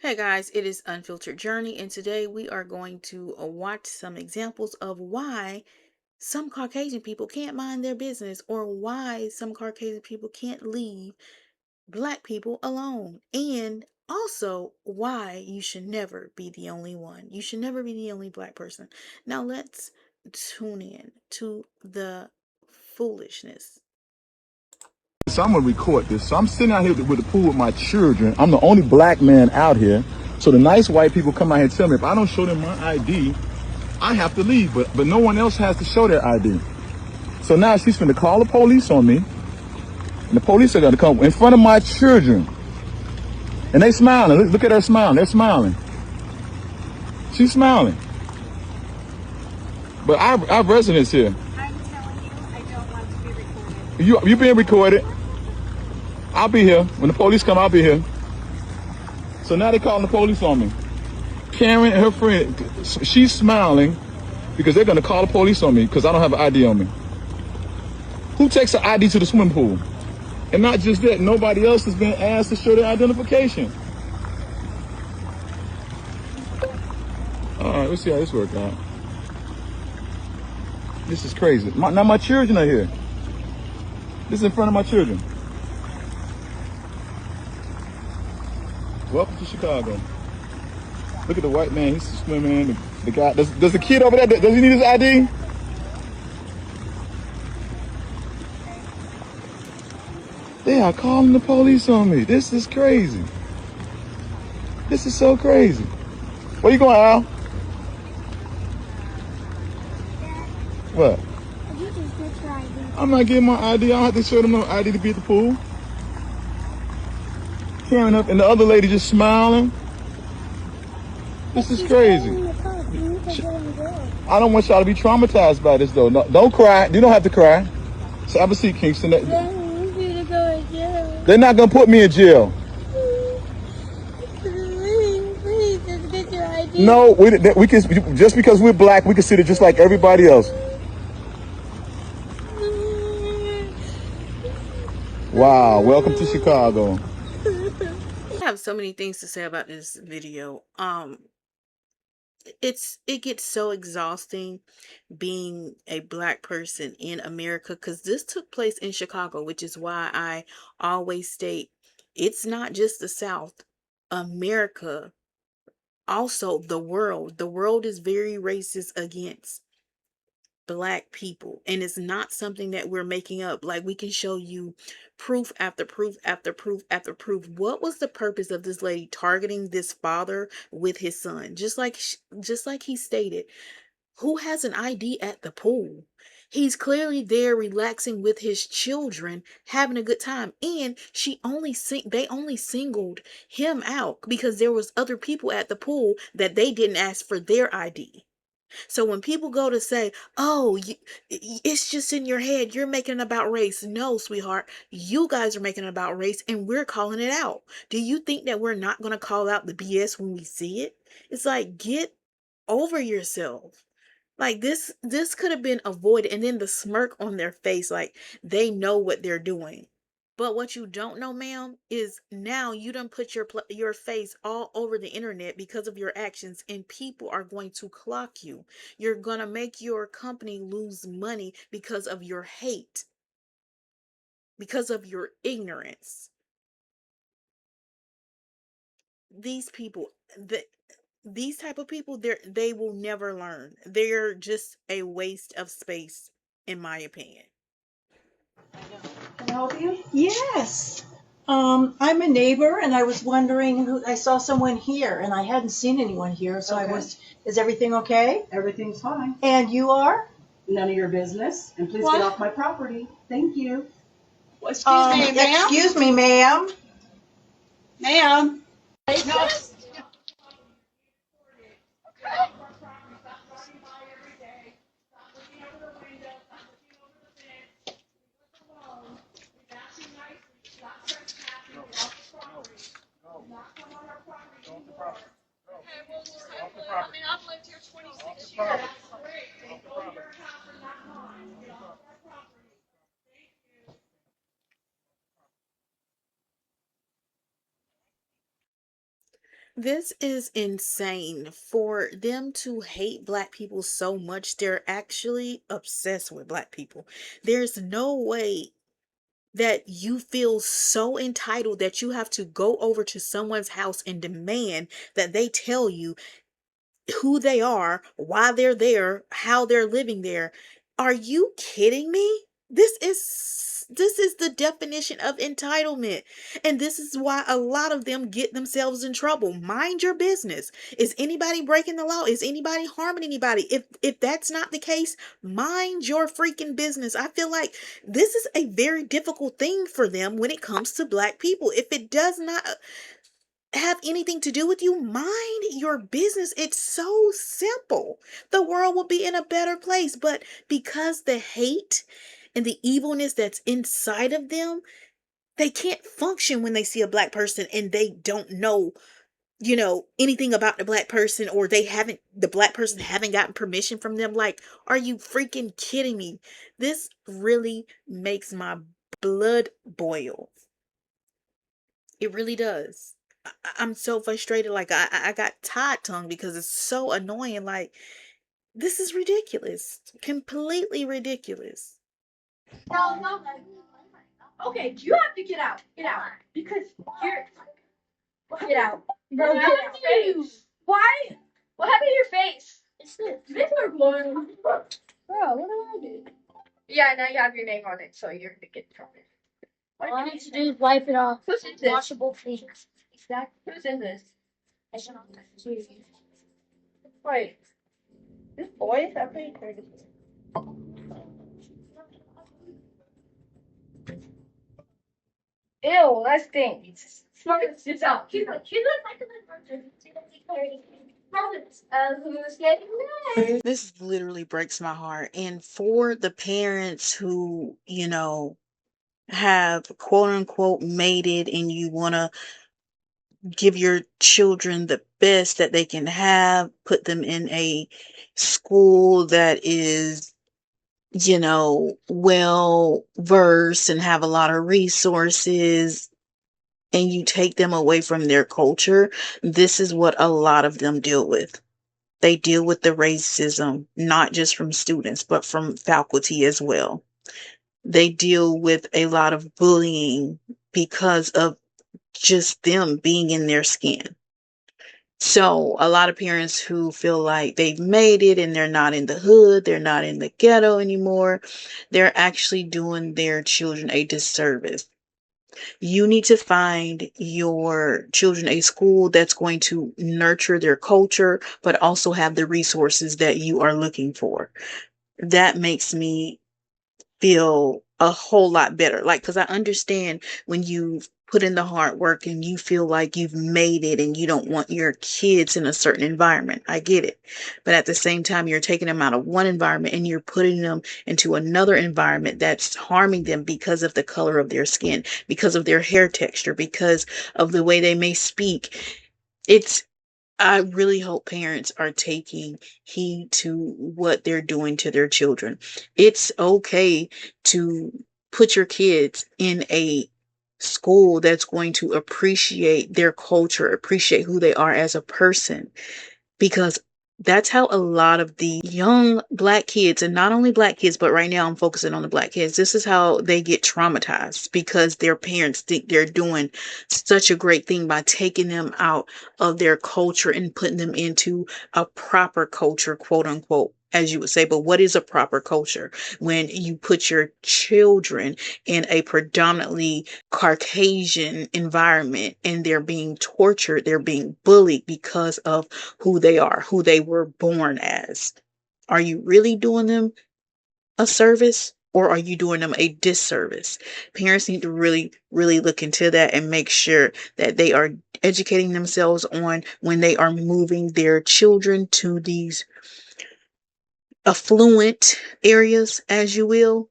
Hey guys, it is Unfiltered Journey, and today we are going to watch some examples of why some Caucasian people can't mind their business, or why some Caucasian people can't leave Black people alone, and also why you should never be the only one. You should never be the only Black person. Now let's tune in to the foolishness. So I'm gonna record this. So I'm sitting out here with the pool with my children. I'm the only black man out here. So the nice white people come out here and tell me if I don't show them my ID, I have to leave. But no one else has to show their ID. So now she's gonna call the police on me, and the police are gonna come in front of my children, and they smiling. Look at her smiling. They're smiling. She's smiling. But I have residents here. I'm telling you, I don't want to be recorded. You being recorded. I'll be here when the police come. I'll be here. So now they're calling the police on me. Karen and her friend, she's smiling because they're gonna call the police on me because I don't have an ID on me. Who takes an ID to the swimming pool? And not just that, nobody else has been asked to show their identification. All right, let's see how this works out. This is crazy. Now my children are here. This is in front of my children. Welcome to Chicago. Look at the white man, he's swimming. The guy, does the kid over there, does he need his ID? They are calling the police on me. This is crazy. This is so crazy. Where you going, Al? What? You just get your ID. I'm not getting my ID. I don't have to show them no ID to be at the pool. Karen up and the other lady just smiling. This is crazy. I don't want y'all to be traumatized by this though. No, don't cry. You don't have to cry. So have a seat, Kingston. They're not gonna put me in jail. Please just get your ID. No, we can just because we're black, we can sit it just like everybody else. Wow, welcome to Chicago. I have so many things to say about this video. It gets so exhausting being a Black person in America, because this took place in Chicago, which is why I always state it's not just the South. America, also the world is very racist against Black people, and it's not something that we're making up. Like, we can show you proof after proof after proof after proof. What was the purpose of this lady targeting this father with his son? Just like he stated, who has an ID at the pool? He's clearly there relaxing with his children, having a good time. And they only singled him out because there was other people at the pool that they didn't ask for their ID. So when people go to say, "Oh, it's just in your head, you're making it about race." No, sweetheart, you guys are making it about race, and we're calling it out. Do you think that we're not going to call out the BS when we see it? It's like, get over yourself. Like, this could have been avoided. And then the smirk on their face, like they know what they're doing. But what you don't know, ma'am, is now you done put your face all over the internet because of your actions, and people are going to clock you. You're gonna make your company lose money because of your hate, because of your ignorance. These people, these type of people, they will never learn. They're just a waste of space, in my opinion. Can I help you? Yes. I'm a neighbor, and I was wondering I saw someone here, and I hadn't seen anyone here, so Okay. is everything okay? Everything's fine. And you are? None of your business. And please What? get off my property. Thank you. Excuse me, ma'am. Excuse me, ma'am. Ma'am. No. This is insane for them to hate black people so much. They're actually obsessed with black people. There's no way that you feel so entitled that you have to go over to someone's house and demand that they tell you who they are, why they're there, how they're living there. Are you kidding me? This is the definition of entitlement. And this is why a lot of them get themselves in trouble. Mind your business. Is anybody breaking the law? Is anybody harming anybody? If that's not the case, mind your freaking business. I feel like this is a very difficult thing for them when it comes to black people. If it does not have anything to do with you, mind your business. It's so simple. The world will be in a better place. But because the hate and the evilness that's inside of them, they can't function when they see a black person and they don't know, anything about the black person, or the black person haven't gotten permission from them. Like, are you freaking kidding me? This really makes my blood boil. It really does. I'm so frustrated. Like I got tied tongue because it's so annoying. Like, this is ridiculous. Completely ridiculous. No, no. Okay, you have to get out. Get out. Because you're. Get out. Bro, get out. Why? What happened to your face? It's this. This are blowing. Bro, what did I do? Yeah, now you have your name on it, so you're gonna get in trouble. All I need to do is wipe it off. Who's in this? Washable face. Exactly. Who's in this? I don't know. Wait. This boy is that pretty crazy. Ew, that stinks. Sit down. She's like a who's getting married? This literally breaks my heart. And for the parents who, have quote unquote made it, and you want to give your children the best that they can have, put them in a school that is, well versed and have a lot of resources, and you take them away from their culture. This is what a lot of them deal with. They deal with the racism, not just from students, but from faculty as well. They deal with a lot of bullying because of just them being in their skin. So a lot of parents who feel like they've made it and they're not in the hood, they're not in the ghetto anymore, they're actually doing their children a disservice. You need to find your children a school that's going to nurture their culture, but also have the resources that you are looking for. That makes me feel a whole lot better. Like, because I understand when you put in the hard work and you feel like you've made it and you don't want your kids in a certain environment. I get it. But at the same time, you're taking them out of one environment and you're putting them into another environment that's harming them because of the color of their skin, because of their hair texture, because of the way they may speak. It's I really hope parents are taking heed to what they're doing to their children. It's okay to put your kids in a school that's going to appreciate their culture, appreciate who they are as a person, because that's how a lot of the young black kids, and not only black kids, but right now I'm focusing on the black kids. This is how they get traumatized because their parents think they're doing such a great thing by taking them out of their culture and putting them into a proper culture, quote unquote, as you would say. But what is a proper culture? When you put your children in a predominantly Caucasian environment and they're being tortured, they're being bullied because of who they are, who they were born as. Are you really doing them a service, or are you doing them a disservice? Parents need to really, really look into that and make sure that they are educating themselves on when they are moving their children to these affluent areas, as you will.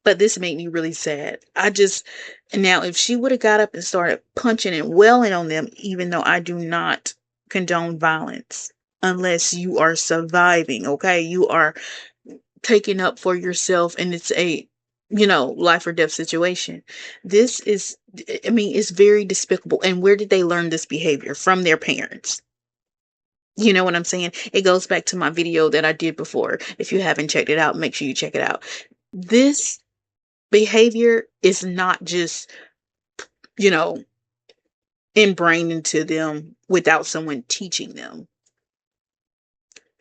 But this made me really sad. Now, if she would have got up and started punching and wailing on them, even though I do not condone violence, unless you are surviving, okay? You are taking up for yourself, and it's a life or death situation. This is, I mean, it's very despicable. And where did they learn this behavior? From their parents. You know what I'm saying? It goes back to my video that I did before. If you haven't checked it out, make sure you check it out. This behavior is not just, you know, ingrained into them without someone teaching them.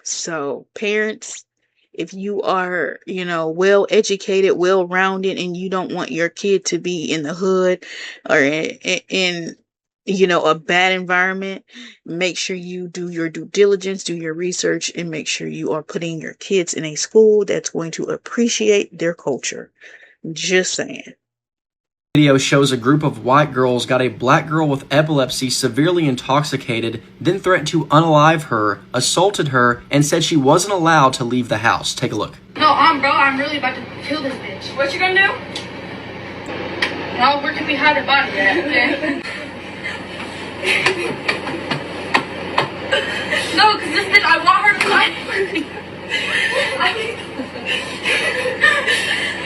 So, parents, if you are, well educated, well rounded, and you don't want your kid to be in the hood or in a bad environment, make sure you do your due diligence, do your research, and make sure you are putting your kids in a school that's going to appreciate their culture. Just saying. Video shows a group of white girls got a black girl with epilepsy severely intoxicated, then threatened to unalive her, assaulted her, and said she wasn't allowed to leave the house. Take a look. No, bro, I'm really about to kill this bitch. What you gonna do? Well, where can we hide her body at? No, because this bitch, I want her to find me.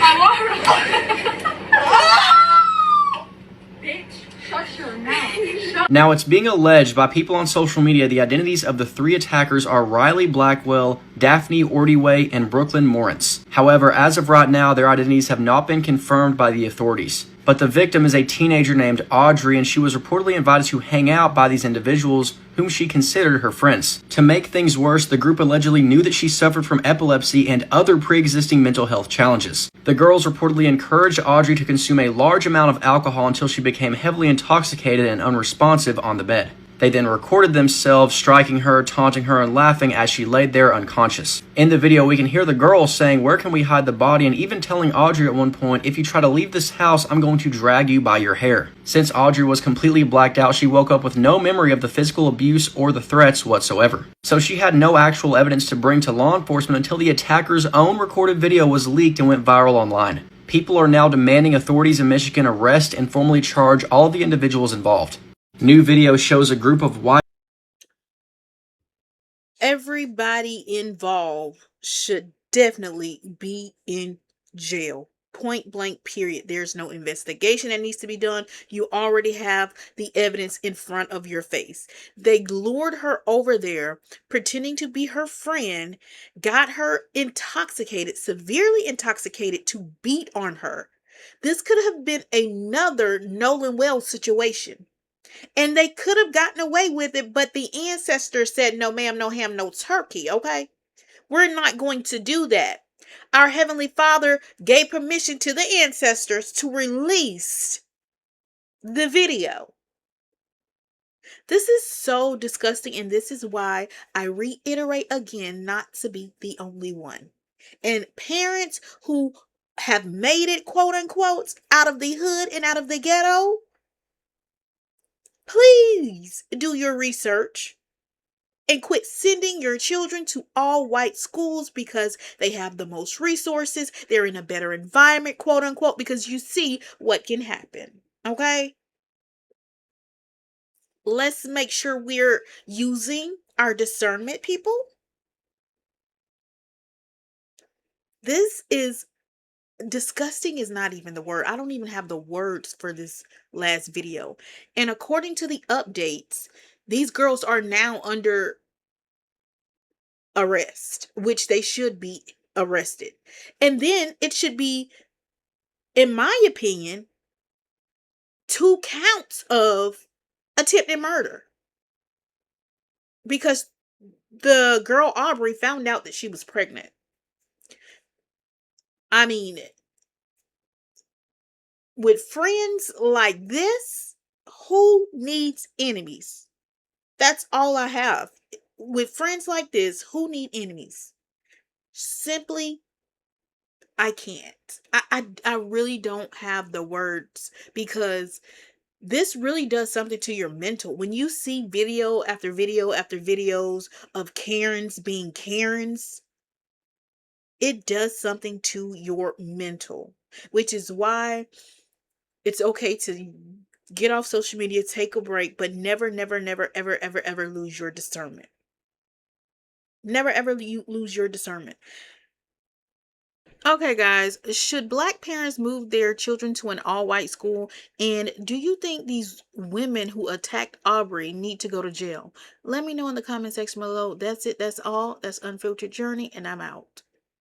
I want her to find Bitch, shut your mouth. Now, it's being alleged by people on social media the identities of the three attackers are Riley Blackwell, Daphne Ordway, and Brooklyn Morris. However, as of right now, their identities have not been confirmed by the authorities. But the victim is a teenager named Audrey, and she was reportedly invited to hang out by these individuals whom she considered her friends. To make things worse, the group allegedly knew that she suffered from epilepsy and other pre-existing mental health challenges. The girls reportedly encouraged Audrey to consume a large amount of alcohol until she became heavily intoxicated and unresponsive on the bed. They then recorded themselves striking her, taunting her, and laughing as she laid there unconscious. In the video, we can hear the girl saying, "Where can we hide the body?" and even telling Audrey at one point, "If you try to leave this house, I'm going to drag you by your hair." Since Audrey was completely blacked out, she woke up with no memory of the physical abuse or the threats whatsoever. So she had no actual evidence to bring to law enforcement until the attacker's own recorded video was leaked and went viral online. People are now demanding authorities in Michigan arrest and formally charge all of the individuals involved. New video shows a group of white. Everybody involved should definitely be in jail. Point blank, period. There's no investigation that needs to be done. You already have the evidence in front of your face. They lured her over there, pretending to be her friend, got her intoxicated, severely intoxicated, to beat on her. This could have been another Nolan Wells situation. And they could have gotten away with it, but the ancestors said, "No, ma'am, no ham, no turkey," okay? We're not going to do that. Our Heavenly Father gave permission to the ancestors to release the video. This is so disgusting, and this is why I reiterate again not to be the only one. And parents who have made it, quote unquote, out of the hood and out of the ghetto, please do your research and quit sending your children to all white schools because they have the most resources. They're in a better environment, quote unquote, because you see what can happen. Okay? Let's make sure we're using our discernment, people. This is disgusting, is not even the word. I don't even have the words for this last video. And according to the updates, these girls are now under arrest, which they should be arrested. And then it should be, in my opinion, 2 counts of attempted murder. Because the girl Aubrey found out that she was pregnant. I mean, with friends like this, who needs enemies? That's all I have. With friends like this, who need enemies? Simply, I can't. I really don't have the words, because this really does something to your mental. When you see video after video after videos of Karens being Karens, it does something to your mental, which is why it's okay to get off social media, take a break, but never, never, never, ever, ever, ever lose your discernment. Never, ever lose your discernment. Okay, guys, should black parents move their children to an all-white school? And do you think these women who attacked Aubrey need to go to jail? Let me know in the comment section below. That's it. That's all. That's Unfiltered Journey, and I'm out.